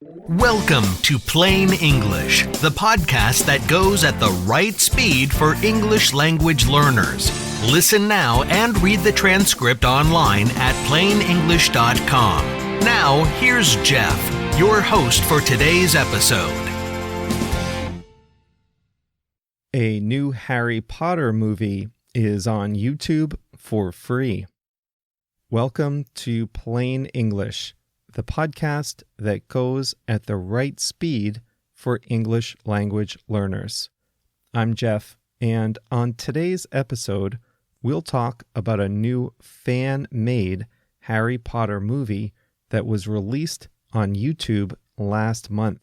Welcome to Plain English, the podcast that goes at the right speed for English language learners. Listen now and read the transcript online at plainenglish.com. Now, here's Jeff, your host for today's episode. A new Harry Potter movie is on YouTube for free. Welcome to Plain English, the podcast that goes at the right speed for English language learners. I'm Jeff, and on today's episode, we'll talk about a new fan-made Harry Potter movie that was released on YouTube last month.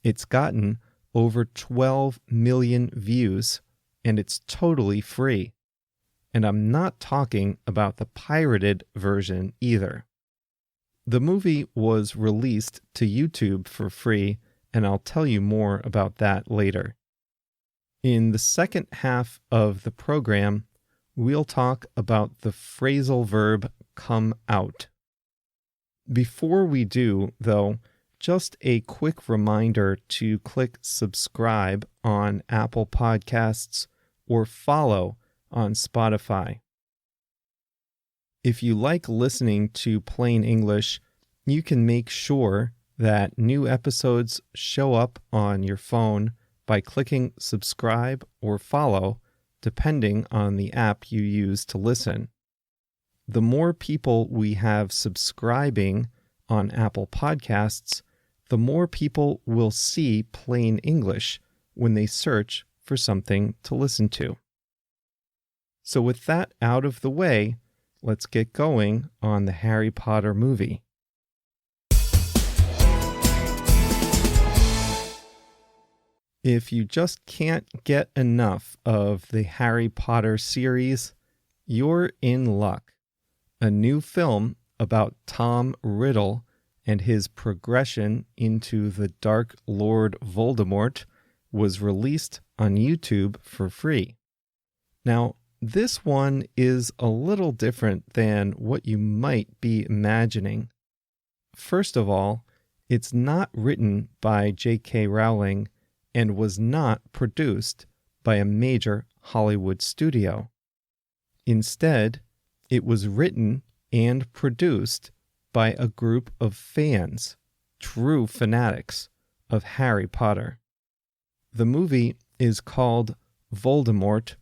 It's gotten over 12 million views, and it's totally free. And I'm not talking about the pirated version either. The movie was released to YouTube for free, and I'll tell you more about that later. In the second half of the program, we'll talk about the phrasal verb come out. Before we do, though, just a quick reminder to click subscribe on Apple Podcasts or follow on Spotify. If you like listening to Plain English, you can make sure that new episodes show up on your phone by clicking subscribe or follow, depending on the app you use to listen. The more people we have subscribing on Apple Podcasts, the more people will see Plain English when they search for something to listen to. So with that out of the way, let's get going on the Harry Potter movie. If you just can't get enough of the Harry Potter series, you're in luck. A new film about Tom Riddle and his progression into the Dark Lord Voldemort was released on YouTube for free. Now, this one is a little different than what you might be imagining. First of all, it's not written by J.K. Rowling and was not produced by a major Hollywood studio. Instead, it was written and produced by a group of fans, true fanatics of Harry Potter. The movie is called Voldemort,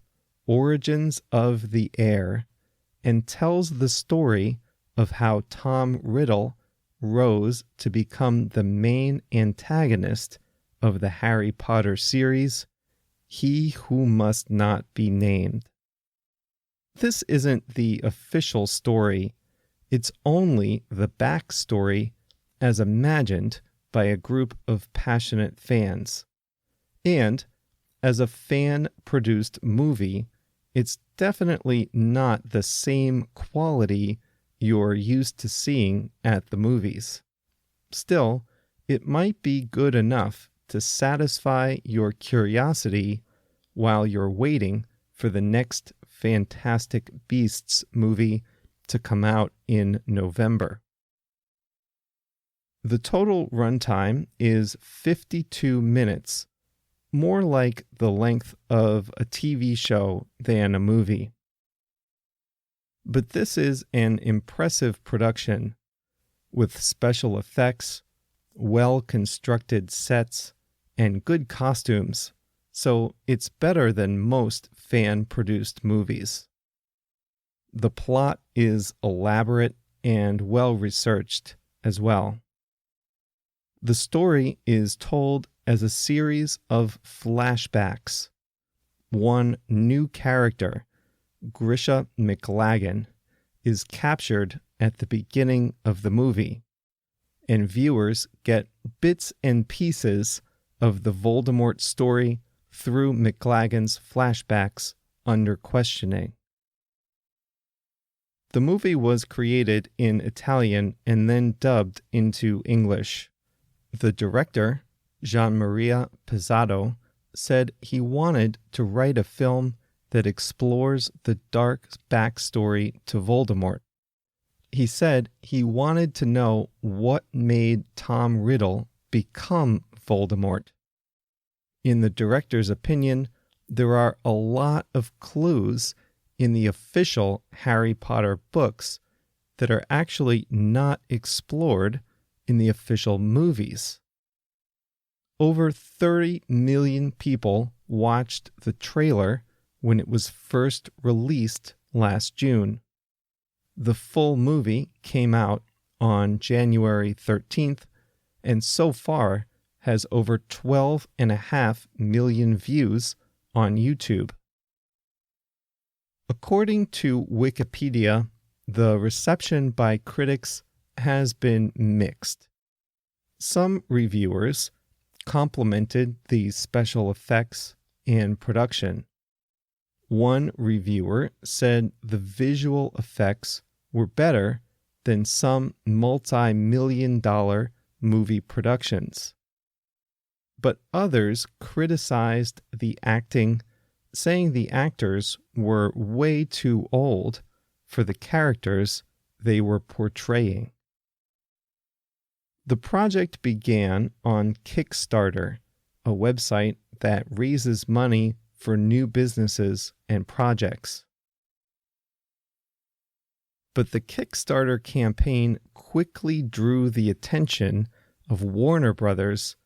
Origins of the Heir, and tells the story of how Tom Riddle rose to become the main antagonist of the Harry Potter series, He Who Must Not Be Named. This isn't the official story, it's only the backstory as imagined by a group of passionate fans. And as a fan-produced movie, it's definitely not the same quality you're used to seeing at the movies. Still, it might be good enough to satisfy your curiosity while you're waiting for the next Fantastic Beasts movie to come out in November. The total runtime is 52 minutes, more like the length of a TV show than a movie. But this is an impressive production with special effects, well-constructed sets, and good costumes, so it's better than most fan-produced movies. The plot is elaborate and well-researched as well. The story is told as a series of flashbacks. One new character, Grisha McLagan, is captured at the beginning of the movie, and viewers get bits and pieces of the Voldemort story through McLagan's flashbacks under questioning. The movie was created in Italian and then dubbed into English. The director, Gianmaria Pizzato, said he wanted to write a film that explores the dark backstory to Voldemort, He said he wanted to know what made Tom Riddle become Voldemort. In the director's opinion, there are a lot of clues in the official Harry Potter books that are actually not explored in the official movies. Over 30 million people watched the trailer when it was first released last June. The full movie came out on January 13th, and so far has over 12.5 million views on YouTube. According to Wikipedia, the reception by critics has been mixed. Some reviewers complimented the special effects and production. One reviewer said the visual effects were better than some multi-million-dollar movie productions. But others criticized the acting, saying the actors were way too old for the characters they were portraying. The project began on Kickstarter, a website that raises money for new businesses and projects. But the Kickstarter campaign quickly drew the attention of Warner Brothers,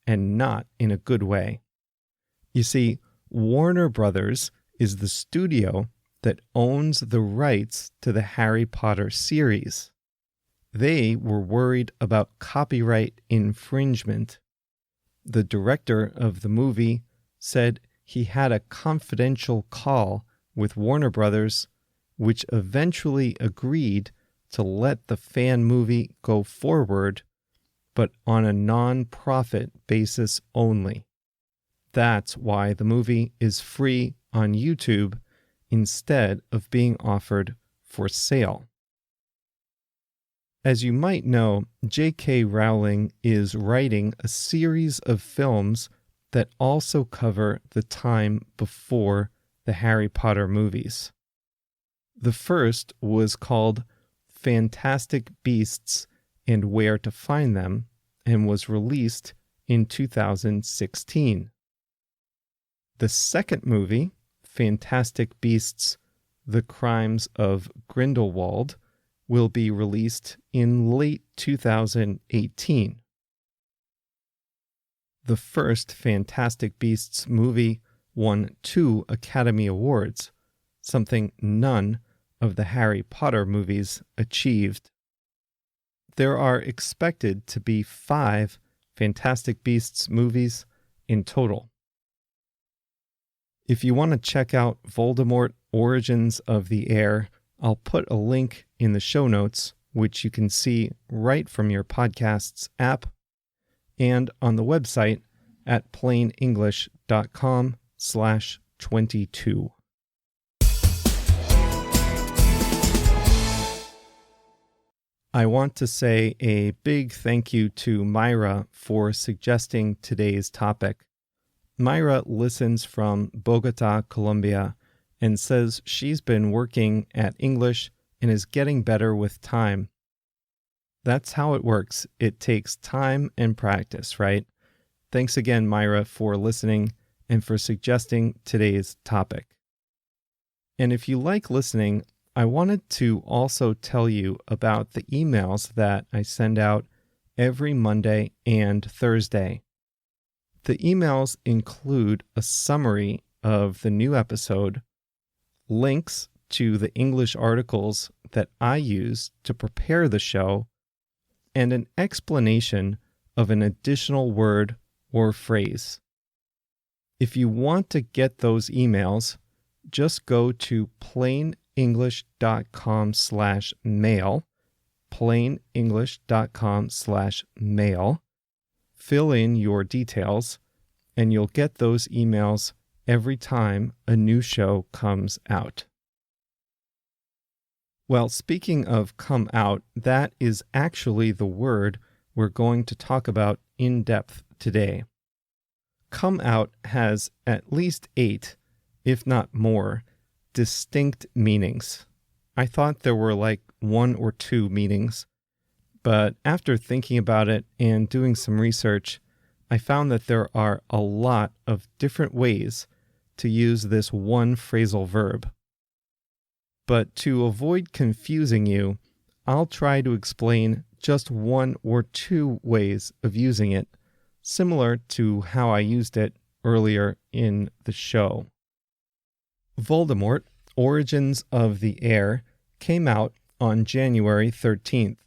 and not in a good way. You see, Warner Brothers is the studio that owns the rights to the Harry Potter series. They were worried about copyright infringement. The director of the movie said he had a confidential call with Warner Brothers, which eventually agreed to let the fan movie go forward, but on a non-profit basis only. That's why the movie is free on YouTube instead of being offered for sale. As you might know, J.K. Rowling is writing a series of films that also cover the time before the Harry Potter movies. The first was called Fantastic Beasts and Where to Find Them, and was released in 2016. The second movie, Fantastic Beasts: The Crimes of Grindelwald, will be released in late 2018. The first Fantastic Beasts movie won 2 Academy Awards, something none of the Harry Potter movies achieved. There are expected to be 5 Fantastic Beasts movies in total. If you want to check out Voldemort: Origins of the Heir, I'll put a link in the show notes, which you can see right from your podcast's app, and on the website at plainenglish.com/22. I want to say a big thank you to Myra for suggesting today's topic. Myra listens from Bogota, Colombia, and says she's been working at English and is getting better with time. That's how it works. It takes time and practice, right? Thanks again, Myra, for listening and for suggesting today's topic. And if you like listening, I wanted to also tell you about the emails that I send out every Monday and Thursday. The emails include a summary of the new episode, links to the English articles that I use to prepare the show, and an explanation of an additional word or phrase. If you want to get those emails, just go to plainenglish.com/mail, plainenglish.com/mail, fill in your details, and you'll get those emails every time a new show comes out. Well, speaking of come out, that is actually the word we're going to talk about in depth today. Come out has at least 8, if not more, distinct meanings. I thought there were like one or two meanings. But after thinking about it and doing some research, I found that there are a lot of different ways to use this one phrasal verb. But to avoid confusing you, I'll try to explain just one or two ways of using it, similar to how I used it earlier in the show. Voldemort, Origins of the Heir, came out on January 13th.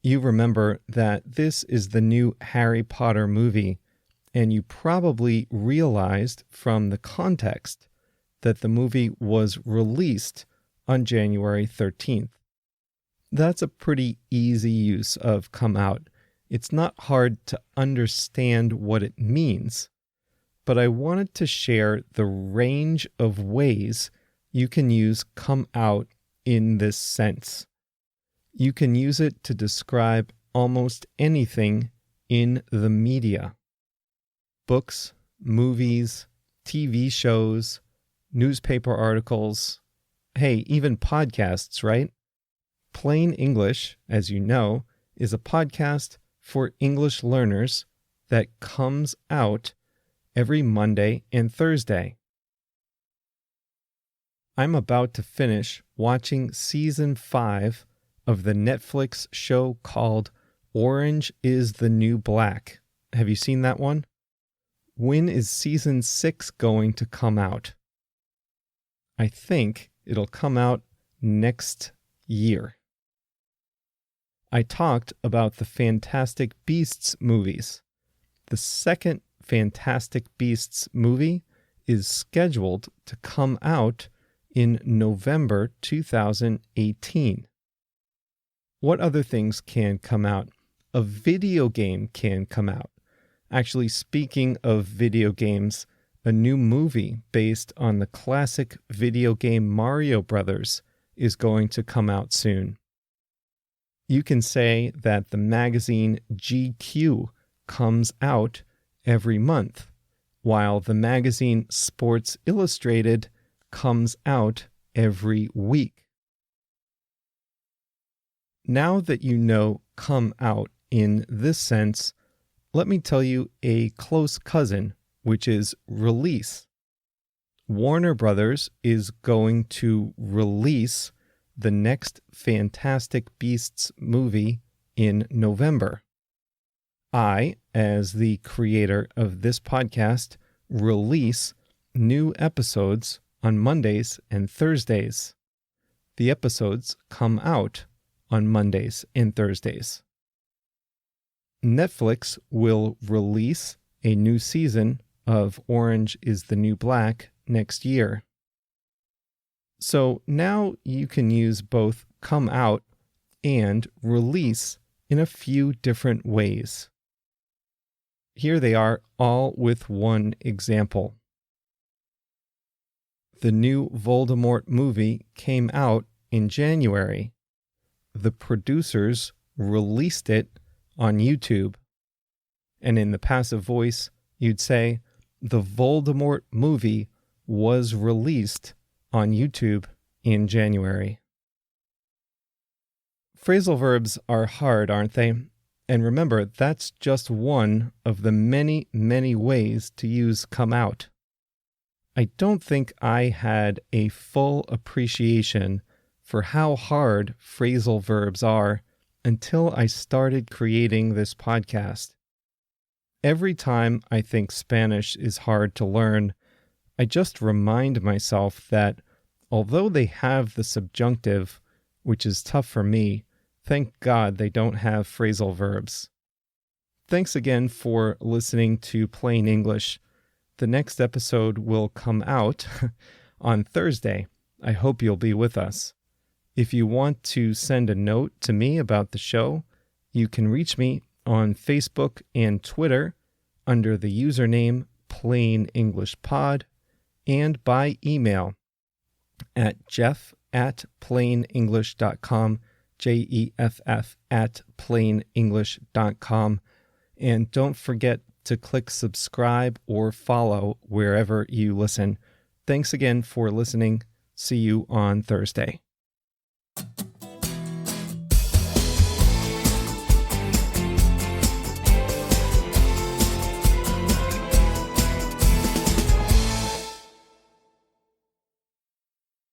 You remember that this is the new Harry Potter movie, and you probably realized from the context that the movie was released on January 13th. That's a pretty easy use of come out. It's not hard to understand what it means, but I wanted to share the range of ways you can use come out in this sense. You can use it to describe almost anything in the media. Books, movies, TV shows, newspaper articles, hey, even podcasts, right? Plain English, as you know, is a podcast for English learners that comes out every Monday and Thursday. I'm about to finish watching Season 5 of the Netflix show called Orange is the New Black. Have you seen that one? When is Season 6 going to come out? I think it'll come out next year. I talked about the Fantastic Beasts movies. The second Fantastic Beasts movie is scheduled to come out in November 2018. What other things can come out? A video game can come out. Actually, speaking of video games, a new movie based on the classic video game Mario Brothers is going to come out soon. You can say that the magazine GQ comes out every month, while the magazine Sports Illustrated comes out every week. Now that you know come out in this sense, let me tell you a close cousin, which is release. Warner Brothers is going to release the next Fantastic Beasts movie in November. I, as the creator of this podcast, release new episodes on Mondays and Thursdays. The episodes come out on Mondays and Thursdays. Netflix will release a new season of Orange is the New Black next year. So now you can use both come out and release in a few different ways. Here they are, all with one example. The new Voldemort movie came out in January. The producers released it on YouTube. And in the passive voice, you'd say, the Voldemort movie was released on YouTube in January. Phrasal verbs are hard, aren't they? And remember, that's just one of the many, many ways to use come out. I don't think I had a full appreciation for how hard phrasal verbs are until I started creating this podcast. Every time I think Spanish is hard to learn, I just remind myself that although they have the subjunctive, which is tough for me, thank God they don't have phrasal verbs. Thanks again for listening to Plain English. The next episode will come out on Thursday. I hope you'll be with us. If you want to send a note to me about the show, you can reach me on Facebook and Twitter under the username Plain English Pod and by email at jeff@plainenglish.com, jeff@plainenglish.com. And don't forget to click subscribe or follow wherever you listen. Thanks again for listening. See you on Thursday.